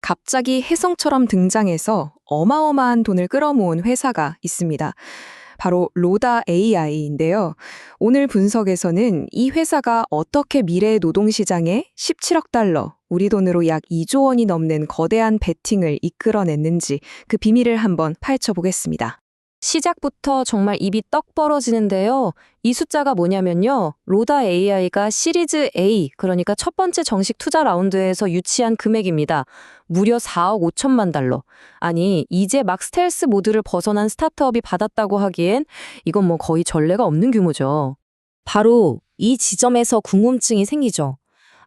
갑자기 혜성처럼 등장해서 어마어마한 돈을 끌어모은 회사가 있습니다. 바로 로다 AI인데요. 오늘 분석에서는 이 회사가 어떻게 미래의 노동시장에 17억 달러, 우리 돈으로 약 2조 원이 넘는 거대한 베팅을 이끌어냈는지 그 비밀을 한번 파헤쳐보겠습니다. 시작부터 정말 입이 떡 벌어지는데요. 이 숫자가 뭐냐면요. 로다 AI가 시리즈 A, 그러니까 첫 번째 정식 투자 라운드에서 유치한 금액입니다. 무려 4억 5천만 달러. 아니, 이제 막 스텔스 모드를 벗어난 스타트업이 받았다고 하기엔 이건 뭐 거의 전례가 없는 규모죠. 바로 이 지점에서 궁금증이 생기죠.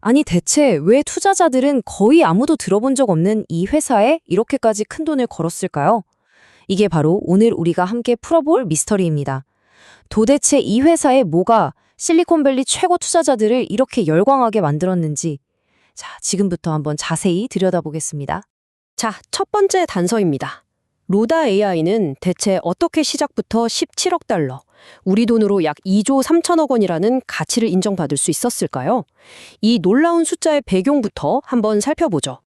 아니, 대체 왜 투자자들은 거의 아무도 들어본 적 없는 이 회사에 이렇게까지 큰 돈을 걸었을까요? 이게 바로 오늘 우리가 함께 풀어볼 미스터리입니다. 도대체 이 회사에 뭐가 실리콘밸리 최고 투자자들을 이렇게 열광하게 만들었는지, 자, 지금부터 한번 자세히 들여다보겠습니다. 자, 첫 번째 단서입니다. 로다 AI는 대체 어떻게 시작부터 17억 달러, 우리 돈으로 약 2조 3천억 원이라는 가치를 인정받을 수 있었을까요? 이 놀라운 숫자의 배경부터 한번 살펴보죠.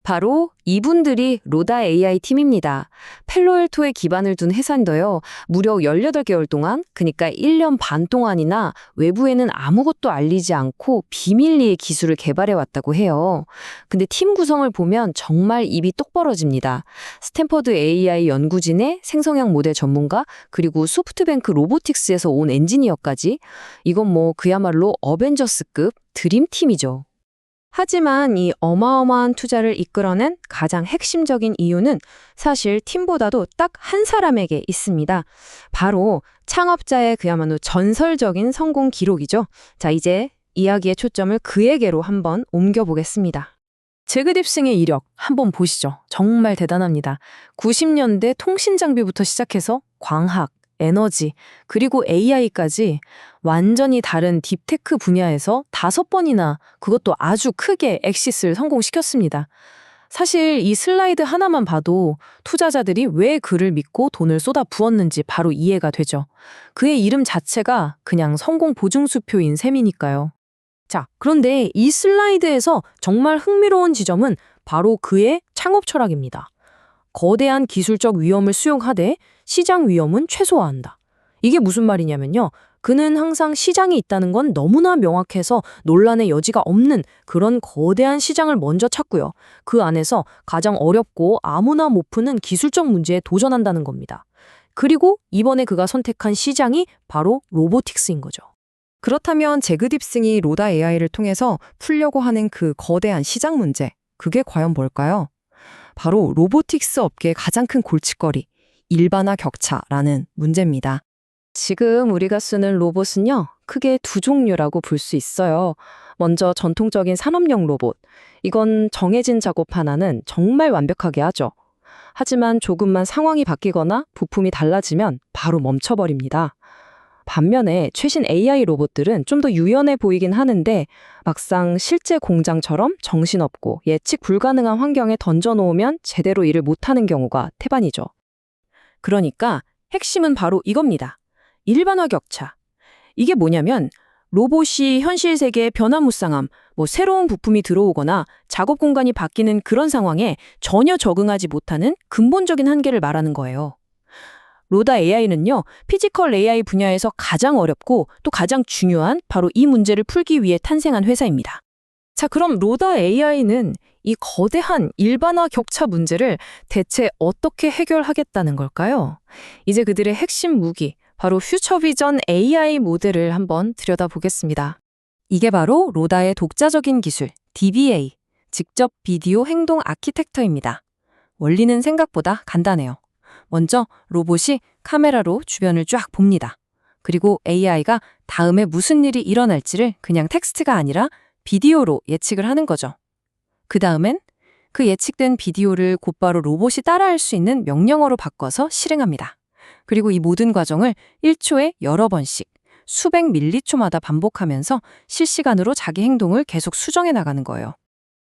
바로 이분들이 로다 AI 팀입니다. 펠로알토에 기반을 둔 회사인데요. 무려 18개월 동안, 그러니까 1년 반 동안이나 외부에는 아무것도 알리지 않고 비밀리에 기술을 개발해왔다고 해요. 근데 팀 구성을 보면 정말 입이 똑 벌어집니다. 스탠퍼드 AI 연구진의 생성형 모델 전문가, 그리고 소프트뱅크 로보틱스에서 온 엔지니어까지. 이건 뭐 그야말로 어벤져스급 드림팀이죠. 하지만 이 어마어마한 투자를 이끌어낸 가장 핵심적인 이유는 사실 팀보다도 딱 한 사람에게 있습니다. 바로 창업자의 그야말로 전설적인 성공 기록이죠. 자, 이제 이야기의 초점을 그에게로 한번 옮겨보겠습니다. 제그 딥싱의 이력 한번 보시죠. 정말 대단합니다. 90년대 통신 장비부터 시작해서 광학, 에너지, 그리고 AI까지 완전히 다른 딥테크 분야에서 5번이나 그것도 아주 크게 엑시스를 성공시켰습니다. 사실 이 슬라이드 하나만 봐도 투자자들이 왜 그를 믿고 돈을 쏟아 부었는지 바로 이해가 되죠. 그의 이름 자체가 그냥 성공 보증수표인 셈이니까요. 자, 그런데 이 슬라이드에서 정말 흥미로운 지점은 바로 그의 창업 철학입니다. 거대한 기술적 위험을 수용하되 시장 위험은 최소화한다. 이게 무슨 말이냐면요. 그는 항상 시장이 있다는 건 너무나 명확해서 논란의 여지가 없는 그런 거대한 시장을 먼저 찾고요. 그 안에서 가장 어렵고 아무나 못 푸는 기술적 문제에 도전한다는 겁니다. 그리고 이번에 그가 선택한 시장이 바로 로보틱스인 거죠. 그렇다면 제그 딥싱이 로다 AI를 통해서 풀려고 하는 그 거대한 시장 문제, 그게 과연 뭘까요? 바로 로보틱스 업계의 가장 큰 골칫거리, 일반화 격차라는 문제입니다. 지금 우리가 쓰는 로봇은요, 크게 두 종류라고 볼 수 있어요. 먼저 전통적인 산업용 로봇. 이건 정해진 작업 하나는 정말 완벽하게 하죠. 하지만 조금만 상황이 바뀌거나 부품이 달라지면 바로 멈춰버립니다. 반면에 최신 AI 로봇들은 좀 더 유연해 보이긴 하는데 막상 실제 공장처럼 정신없고 예측 불가능한 환경에 던져놓으면 제대로 일을 못하는 경우가 태반이죠. 그러니까 핵심은 바로 이겁니다. 일반화 격차. 이게 뭐냐면 로봇이 현실 세계의 변화무쌍함, 새로운 부품이 들어오거나 작업 공간이 바뀌는 그런 상황에 전혀 적응하지 못하는 근본적인 한계를 말하는 거예요. 로다 AI는요, 피지컬 AI 분야에서 가장 어렵고 또 가장 중요한 바로 이 문제를 풀기 위해 탄생한 회사입니다. 자, 그럼 로다 AI는 이 거대한 일반화 격차 문제를 대체 어떻게 해결하겠다는 걸까요? 이제 그들의 핵심 무기, 바로 퓨처비전 AI 모델을 한번 들여다보겠습니다. 이게 바로 로다의 독자적인 기술, DBA, 직접 비디오 행동 아키텍처입니다. 원리는 생각보다 간단해요. 먼저 로봇이 카메라로 주변을 쫙 봅니다. 그리고 AI가 다음에 무슨 일이 일어날지를 그냥 텍스트가 아니라 비디오로 예측을 하는 거죠. 그 다음엔 그 예측된 비디오를 곧바로 로봇이 따라할 수 있는 명령어로 바꿔서 실행합니다. 그리고 이 모든 과정을 1초에 여러 번씩 수백 밀리초마다 반복하면서 실시간으로 자기 행동을 계속 수정해 나가는 거예요.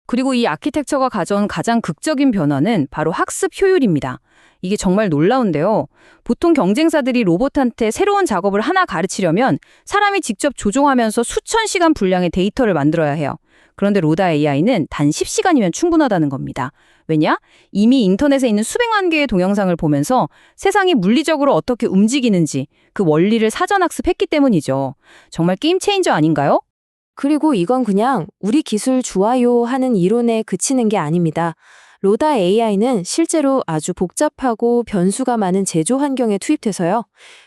그리고 이 아키텍처가 가져온 가장 극적인 변화는 바로 학습 효율입니다. 이게 정말 놀라운데요. 보통 경쟁사들이 로봇한테 새로운 작업을 하나 가르치려면 사람이 직접 조종하면서 수천 시간 분량의 데이터를 만들어야 해요. 그런데 로다 AI는 단 10시간이면 충분하다는 겁니다. 왜냐? 이미 인터넷에 있는 수백만 개의 동영상을 보면서 세상이 물리적으로 어떻게 움직이는지 그 원리를 사전 학습했기 때문이죠. 정말 게임 체인저 아닌가요? 그리고 이건 그냥 우리 기술 좋아요 하는 이론에 그치는 게 아닙니다. 로다 AI는 실제로 아주 복잡하고 변수가 많은 제조 환경에 투입돼서요.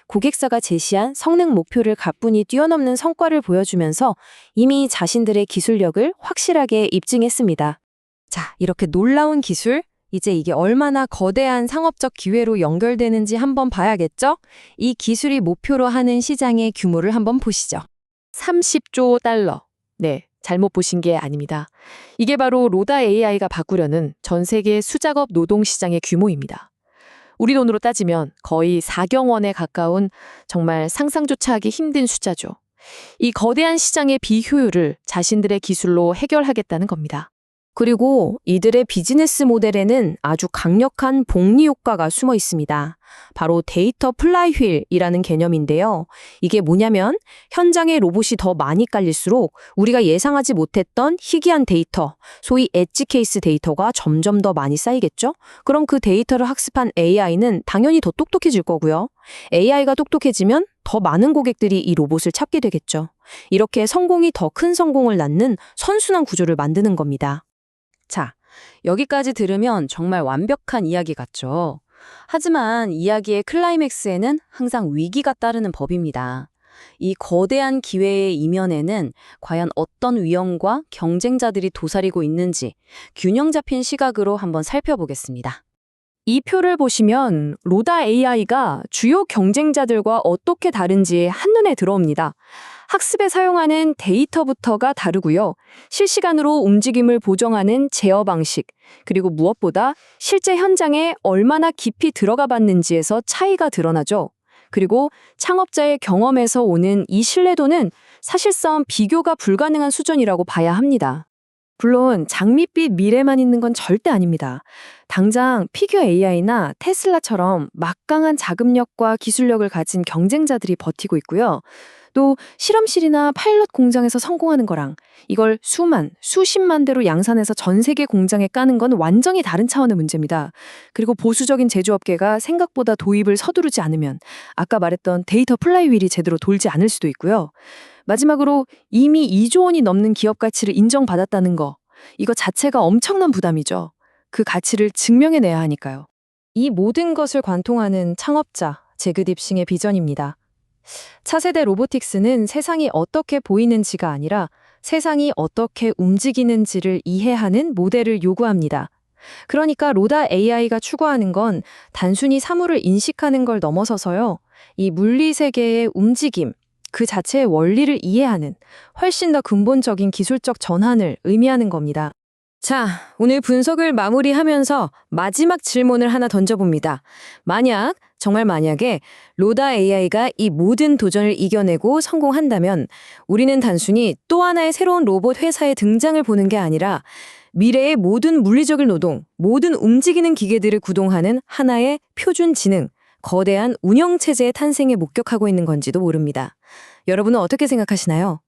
고객사가 제시한 성능 목표를 가뿐히 뛰어넘는 성과를 보여주면서 이미 자신들의 기술력을 확실하게 입증했습니다. 자, 이렇게 놀라운 기술, 이제 이게 얼마나 거대한 상업적 기회로 연결되는지 한번 봐야겠죠? 이 기술이 목표로 하는 시장의 규모를 한번 보시죠. 30조 달러. 네, 잘못 보신 게 아닙니다. 이게 바로 로다 AI가 바꾸려는 전 세계 수작업 노동시장의 규모입니다. 우리 돈으로 따지면 거의 4경 원에 가까운 정말 상상조차 하기 힘든 숫자죠. 이 거대한 시장의 비효율을 자신들의 기술로 해결하겠다는 겁니다. 그리고 이들의 비즈니스 모델에는 아주 강력한 복리 효과가 숨어 있습니다. 바로 데이터 플라이휠이라는 개념인데요. 이게 뭐냐면 현장에 로봇이 더 많이 깔릴수록 우리가 예상하지 못했던 희귀한 데이터, 소위 엣지 케이스 데이터가 점점 더 많이 쌓이겠죠? 그럼 그 데이터를 학습한 AI는 당연히 더 똑똑해질 거고요. AI가 똑똑해지면 더 많은 고객들이 이 로봇을 찾게 되겠죠. 이렇게 성공이 더 큰 성공을 낳는 선순환 구조를 만드는 겁니다. 자, 여기까지 들으면 정말 완벽한 이야기 같죠? 하지만 이야기의 클라이맥스에는 항상 위기가 따르는 법입니다. 이 거대한 기회의 이면에는 과연 어떤 위험과 경쟁자들이 도사리고 있는지 균형 잡힌 시각으로 한번 살펴보겠습니다. 이 표를 보시면 로다 AI가 주요 경쟁자들과 어떻게 다른지 한눈에 들어옵니다. 학습에 사용하는 데이터부터가 다르고요. 실시간으로 움직임을 보정하는 제어 방식, 그리고 무엇보다 실제 현장에 얼마나 깊이 들어가 봤는지에서 차이가 드러나죠. 그리고 창업자의 경험에서 오는 이 신뢰도는 사실상 비교가 불가능한 수준이라고 봐야 합니다. 물론 장밋빛 미래만 있는 건 절대 아닙니다. 당장 피규어 AI나 테슬라처럼 막강한 자금력과 기술력을 가진 경쟁자들이 버티고 있고요. 또 실험실이나 파일럿 공장에서 성공하는 거랑 이걸 수십만 대로 양산해서 전 세계 공장에 까는 건 완전히 다른 차원의 문제입니다. 그리고 보수적인 제조업계가 생각보다 도입을 서두르지 않으면 아까 말했던 데이터 플라이휠이 제대로 돌지 않을 수도 있고요. 마지막으로 이미 2조 원이 넘는 기업 가치를 인정받았다는 거, 이거 자체가 엄청난 부담이죠. 그 가치를 증명해내야 하니까요. 이 모든 것을 관통하는 창업자 제그 딥싱의 비전입니다. 차세대 로보틱스는 세상이 어떻게 보이는지가 아니라 세상이 어떻게 움직이는지를 이해하는 모델을 요구합니다. 그러니까 로다 AI가 추구하는 건 단순히 사물을 인식하는 걸 넘어서서요. 이 물리 세계의 움직임, 그 자체의 원리를 이해하는 훨씬 더 근본적인 기술적 전환을 의미하는 겁니다. 자, 오늘 분석을 마무리하면서 마지막 질문을 하나 던져봅니다. 정말 만약에 로다 AI가 이 모든 도전을 이겨내고 성공한다면 우리는 단순히 또 하나의 새로운 로봇 회사의 등장을 보는 게 아니라 미래의 모든 물리적인 노동, 모든 움직이는 기계들을 구동하는 하나의 표준 지능, 거대한 운영체제의 탄생에 목격하고 있는 건지도 모릅니다. 여러분은 어떻게 생각하시나요?